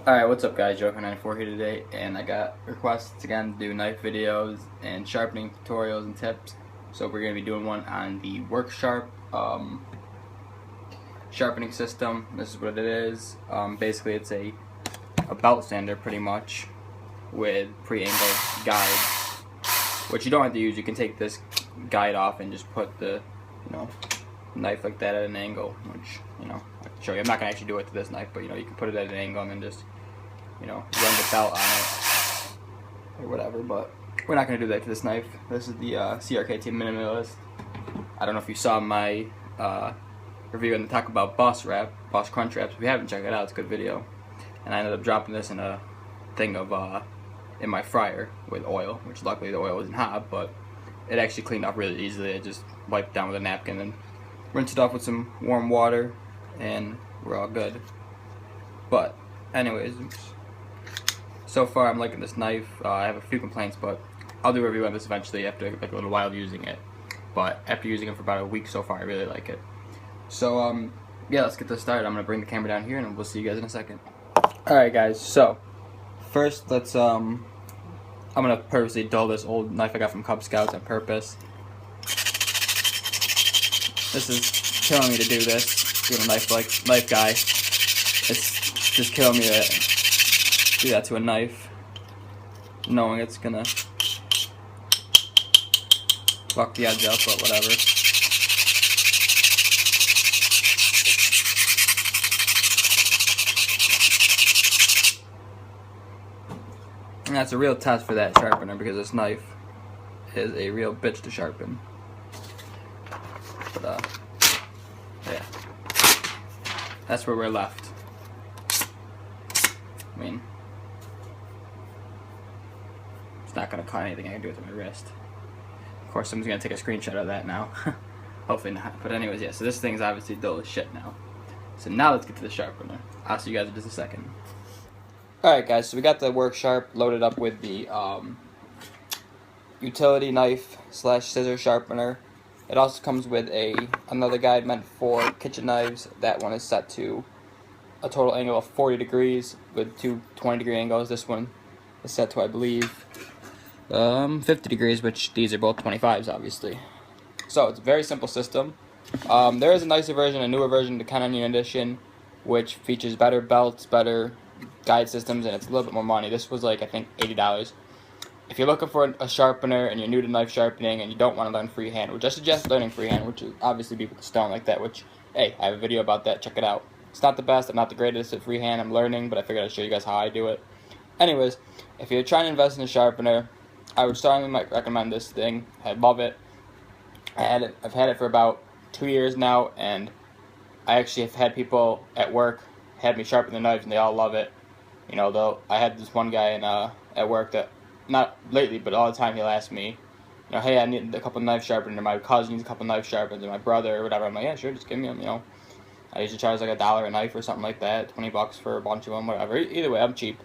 Alright, what's up guys, Joker94 here today, and I got requests again to do knife videos and sharpening tutorials and tips. So we're going to be doing one on the Work Sharp sharpening system. This is what it is. Basically it's a belt sander pretty much with pre-angled guides, which you don't have to use. You can take this guide off and just put the knife like that at an angle, which I can show you. I'm not going to actually do it to this knife, but you can put it at an angle and then just run the belt on it or whatever, but we're not going to do that to this knife. This is the CRKT Minimalist. I don't know if you saw my review on the talk about Boss Crunch Wraps. If you haven't, check it out, it's a good video. And I ended up dropping this in a thing of in my fryer with oil, which luckily the oil wasn't hot, but it actually cleaned up really easily. I just wiped down with a napkin and rinsed it off with some warm water, and we're all good. But anyways, so far I'm liking this knife. I have a few complaints, but I'll do a review on this eventually after like a little while using it. But after using it for about a week so far, I really like it. So yeah, let's get this started. I'm gonna bring the camera down here and we'll see you guys in a second. Alright guys, so first let's I'm gonna purposely dull this old knife I got from Cub Scouts on purpose. This is killing me to do this, being a knife guy. It's just killing me to do that to a knife, knowing it's gonna fuck the edge up, but whatever. And that's a real test for that sharpener, because this knife is a real bitch to sharpen. But yeah, that's where we're left. I mean, it's not gonna cut anything I can do with my wrist. Of course, someone's gonna take a screenshot of that now. Hopefully not. But anyways, yeah. So this thing's obviously dull as shit now. So now let's get to the sharpener. I'll see you guys in just a second. Alright guys, so we got the Work Sharp loaded up with the utility knife / scissor sharpener. It also comes with another guide meant for kitchen knives. That one is set to a total angle of 40 degrees with two 20-degree angles. This one is set to, I believe, 50 degrees, which these are both 25s, obviously. So it's a very simple system. There is a nicer version, a newer version, the Canonian Edition, which features better belts, better guide systems, and it's a little bit more money. This was like, I think, $80. If you're looking for a sharpener and you're new to knife sharpening and you don't want to learn freehand, which I suggest learning freehand, which is obviously people with stone like that, which, hey, I have a video about that, check it out. It's not the best, I'm not the greatest at freehand, I'm learning, but I figured I'd show you guys how I do it. Anyways, if you're trying to invest in a sharpener, I would strongly recommend this thing. I love it. I've had it for about 2 years now, and I actually have had people at work had me sharpen their knives, and they all love it. I had this one guy at work that, not lately, but all the time, he'll ask me, hey, I need a couple knife sharpeners, or my cousin needs a couple knife sharpeners, or my brother, or whatever. I'm like, yeah, sure, just give me them, I usually charge like $1 a knife or something like that, 20 bucks for a bunch of them, whatever. Either way, I'm cheap.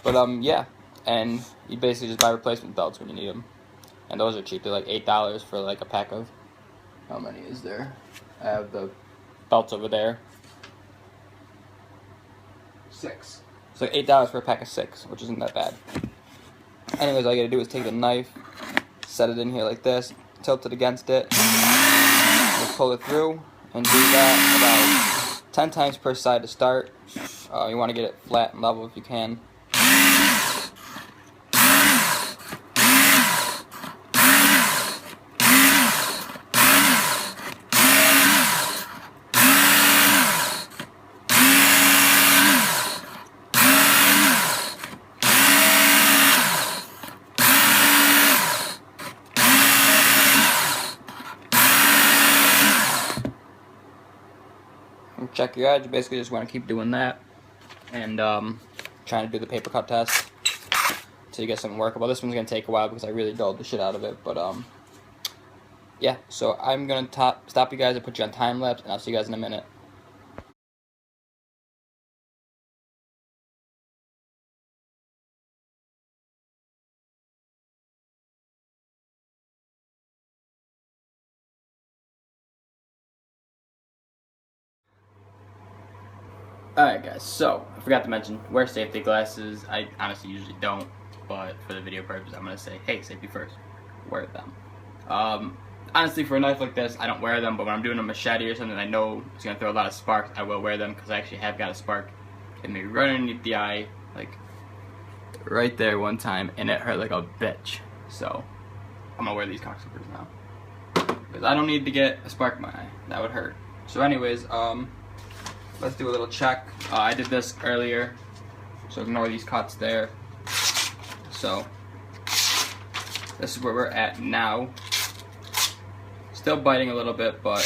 But yeah, and you basically just buy replacement belts when you need them, and those are cheap. They're like $8 for like a pack of, how many is there? I have the belts over there. 6. It's like $8 for a pack of 6, which isn't that bad. Anyways, all you gotta do is take the knife, set it in here like this, tilt it against it, just pull it through, and do that about 10 times per side to start. You want to get it flat and level if you can. Check your edge. Basically just want to keep doing that, and trying to do the paper cut test until you get something workable. This one's going to take a while because I really dulled the shit out of it, but yeah, so I'm going to stop you guys and put you on time lapse, and I'll see you guys in a minute. Alright guys, so I forgot to mention, wear safety glasses. I honestly usually don't, but for the video purpose, I'm going to say, hey, safety first. Wear them. Honestly, for a knife like this, I don't wear them, but when I'm doing a machete or something I know it's going to throw a lot of sparks, I will wear them, because I actually have got a spark hit me right underneath the eye, like right there one time, and it hurt like a bitch. So I'm going to wear these cocksuckers now, because I don't need to get a spark in my eye. That would hurt. So anyways, let's do a little check. I did this earlier, so ignore these cuts there. So this is where we're at now. Still biting a little bit, but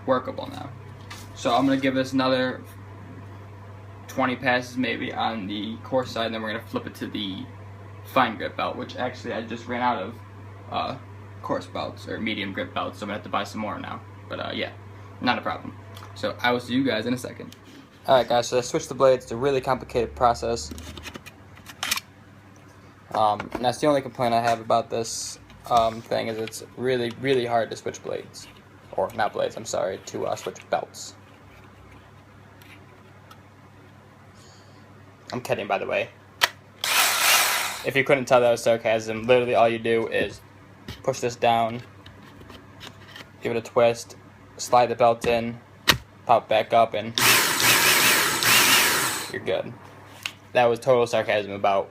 workable now. So I'm gonna give this another 20 passes maybe on the coarse side, and then we're gonna flip it to the fine grip belt, which actually I just ran out of coarse belts or medium grip belts, so I'm gonna have to buy some more now. But yeah, not a problem. So I will see you guys in a second. Alright guys, so I switched the blades. It's a really complicated process. And that's the only complaint I have about this thing, is it's really, really hard to switch blades. Or not blades, I'm sorry, to switch belts. I'm kidding, by the way. If you couldn't tell that was sarcasm, literally all you do is push this down, give it a twist, slide the belt in, pop back up, and you're good. That was total sarcasm about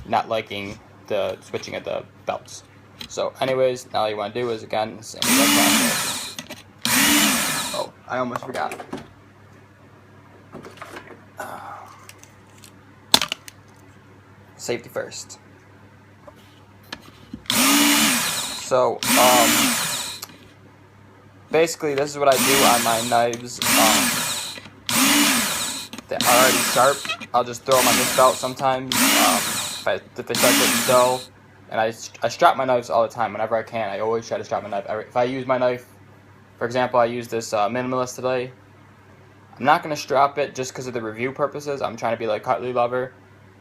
not liking the switching of the belts. So anyways, now all you want to do is, again, same exact process. Oh, I almost forgot. Safety first. So, basically this is what I do on my knives that are already sharp. I'll just throw them on this belt sometimes if they start getting dull. And I strap my knives all the time whenever I can. I always try to strap my knife. If I use my knife, for example, I use this minimalist today, I'm not going to strap it just because of the review purposes. I'm trying to be like Cutlery Lover,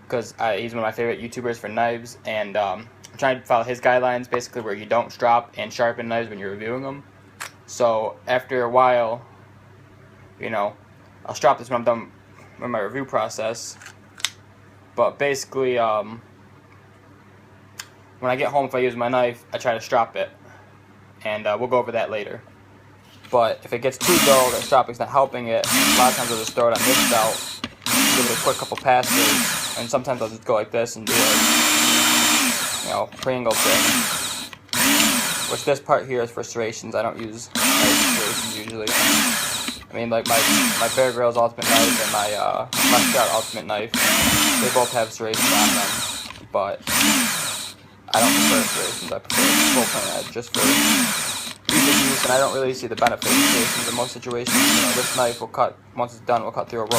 because he's one of my favorite YouTubers for knives, and I'm trying to follow his guidelines, basically where you don't strap and sharpen knives when you're reviewing them. So after a while, you know, I'll strap this when I'm done with my review process. But basically, when I get home, if I use my knife, I try to strap it, and we'll go over that later. But if it gets too dull, the strapping's not helping it, a lot of times I'll just throw it on this belt, give it a quick couple passes, and sometimes I'll just go like this and do a, you know, pre-angled thing. Which this part here is for serrations. I don't use serrations usually. I mean, like my Bear Grylls Ultimate knife and my Muscat Ultimate knife, they both have serrations on them, but I don't prefer serrations. I prefer full point edge just for ease of use, and I don't really see the benefit of serrations in most situations. You know, this knife will cut, once it's done, will cut through a rope.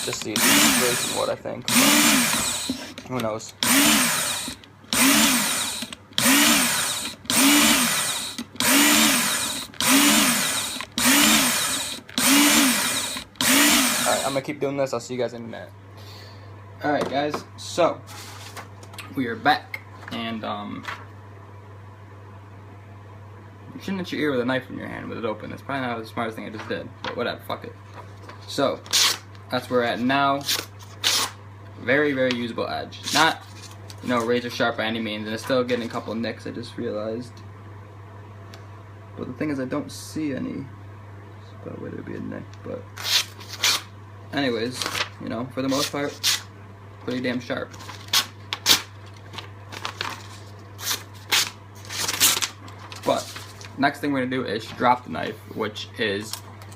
Just the serration would, I think. But who knows? Alright, I'm gonna keep doing this. I'll see you guys in a minute. Alright guys, so we are back, and you shouldn't hit your ear with a knife in your hand with it open. That's probably not the smartest thing I just did, but whatever, fuck it. So that's where we're at now. Very, very usable edge. Not, you know, razor sharp by any means, and it's still getting a couple of nicks, I just realized. But the thing is, I don't see any. But wait, there'd be a nick, but anyways, you know, for the most part, pretty damn sharp. But next thing we're gonna do is drop the knife, which is,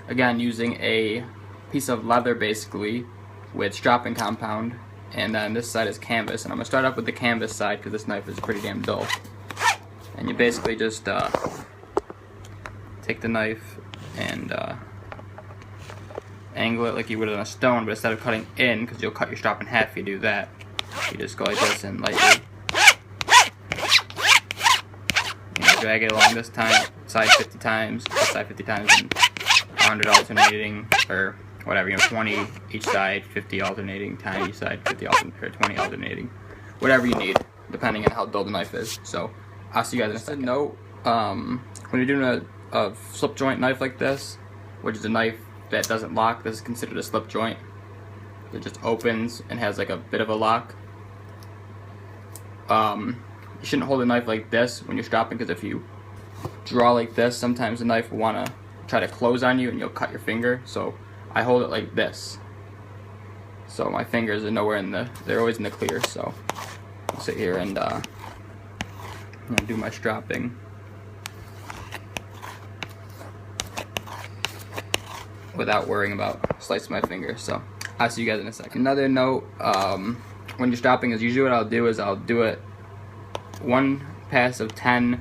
again, using a piece of leather basically with strapping compound, and then this side is canvas, and I'm gonna start off with the canvas side because this knife is pretty damn dull. And you basically just take the knife and angle it like you would on a stone, but instead of cutting in, because you'll cut your strap in half if you do that, you just go like this and lightly, you know, drag it along this side 50 times, this side 50 times, and 100 alternating, or whatever, you know, 20 each side, 50 alternating, 10 each side, 50 alternating, or 20 alternating, whatever you need, depending on how dull the knife is. So I'll see you guys in a second. Note, when you're doing a slip joint knife like this, which is a knife that doesn't lock, this is considered a slip joint. It just opens and has like a bit of a lock. You shouldn't hold a knife like this when you're stropping, because if you draw like this, sometimes the knife will want to try to close on you and you'll cut your finger. So I hold it like this, so my fingers are nowhere in the, they're always in the clear. So I'll sit here and I'm gonna do my stropping without worrying about slicing my finger. So I'll see you guys in a second. Another note, when you're stropping, is usually what I'll do is I'll do it one pass of 10.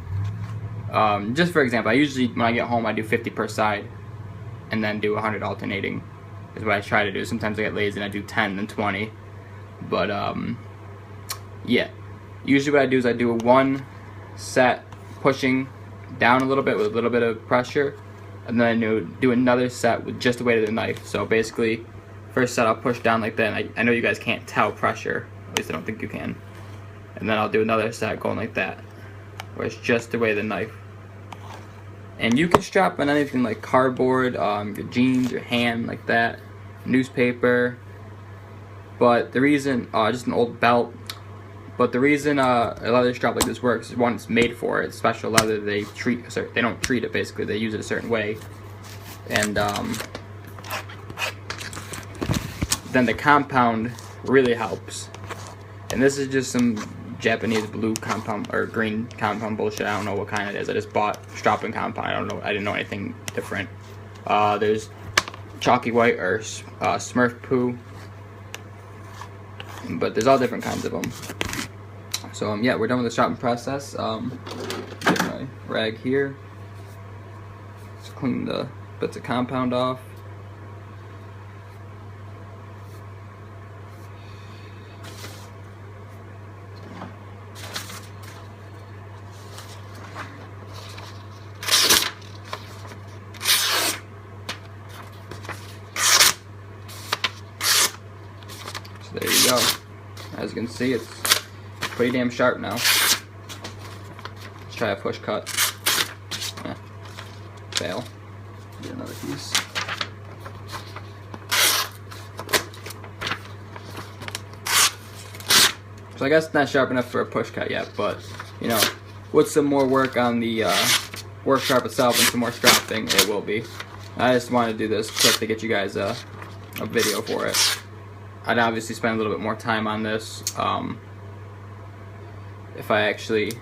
Just for example, I usually, when I get home, I do 50 per side and then do 100 alternating is what I try to do. Sometimes I get lazy and I do 10 then 20. But yeah, usually what I do is I do one set pushing down a little bit with a little bit of pressure, and then I do another set with just the weight of the knife. So basically, first set I'll push down like that, and I know you guys can't tell pressure, at least I don't think you can. And then I'll do another set going like that, where it's just the weight of the knife. And you can strap on anything like cardboard, your jeans, your hand, like that, newspaper. But the reason, just an old belt. But the reason a leather strap like this works is, one, it's made for it. It's special leather. They don't treat it, basically. They use it a certain way. And then the compound really helps. And this is just some Japanese blue compound or green compound bullshit. I don't know what kind it is. I just bought stropping compound. I didn't know anything different. There's chalky white or Smurf poo, but there's all different kinds of them. So yeah, we're done with the stropping process. Get my rag here. Just clean the bits of compound off. There you go. As you can see, it's pretty damn sharp now. Let's try a push cut. Fail. Get another piece. So I guess it's not sharp enough for a push cut yet, but you know, with some more work on the work sharp itself and some more stropping, it will be. I just wanted to do this quick to get you guys a video for it. I'd obviously spend a little bit more time on this if I actually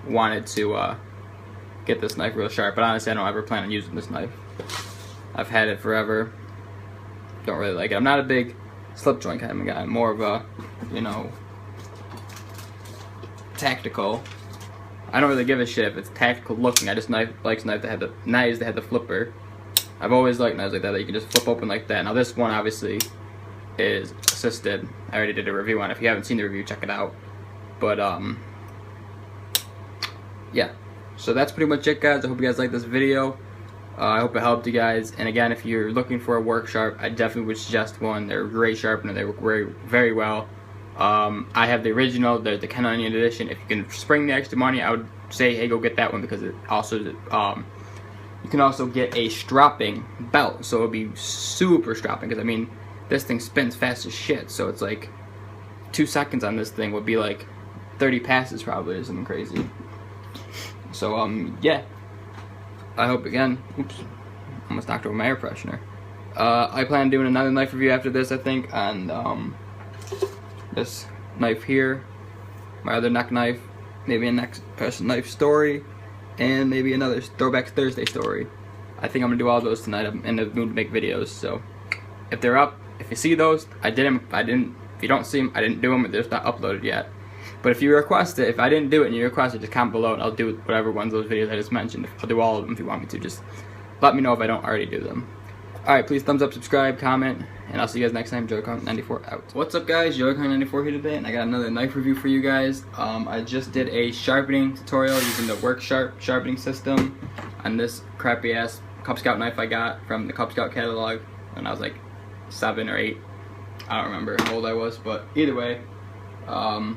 wanted to get this knife real sharp, but honestly I don't ever plan on using this knife. I've had it forever. Don't really like it. I'm not a big slip joint kind of guy. I'm more of a, you know, tactical. I don't really give a shit if it's tactical looking. I just like knives that have the flipper. I've always liked knives like that you can just flip open like that. Now this one obviously is assisted. I already did a review on it. If you haven't seen the review, check it out. But yeah, so that's pretty much it, guys. I hope you guys liked this video. I hope it helped you guys. And again, if you're looking for a work sharp, I definitely would suggest one. They're a great sharpener. They work very, very well. I have the original, the Ken Onion edition. If you can spring the extra money, I would say, hey, go get that one, because it also you can also get a stropping belt, so it'll be super stropping. Because I mean, this thing spins fast as shit, so it's like 2 seconds on this thing would be like 30 passes probably, or something crazy. So yeah, I hope, again, oops, almost knocked over my air freshener. I plan on doing another knife review after this, I think, on this knife here, my other neck knife, maybe a next knife story, and maybe another Throwback Thursday story. I think I'm gonna do all those tonight. I'm in the mood to make videos, so if they're up, if you see those, I didn't. If you don't see them, I didn't do them. They're just not uploaded yet. But if you request it, if I didn't do it and you request it, just comment below and I'll do whatever ones of those videos I just mentioned. I'll do all of them if you want me to. Just let me know if I don't already do them. Alright, please thumbs up, subscribe, comment, and I'll see you guys next time. JoeyCon94 out. What's up, guys? JoeyCon94 here today, and I got another knife review for you guys. I just did a sharpening tutorial using the Work Sharp sharpening system on this crappy ass Cub Scout knife I got from the Cub Scout catalog when I was like 7 or 8. I don't remember how old I was, but either way, I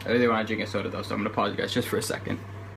really want to drink a soda though, so I'm gonna pause you guys just for a second.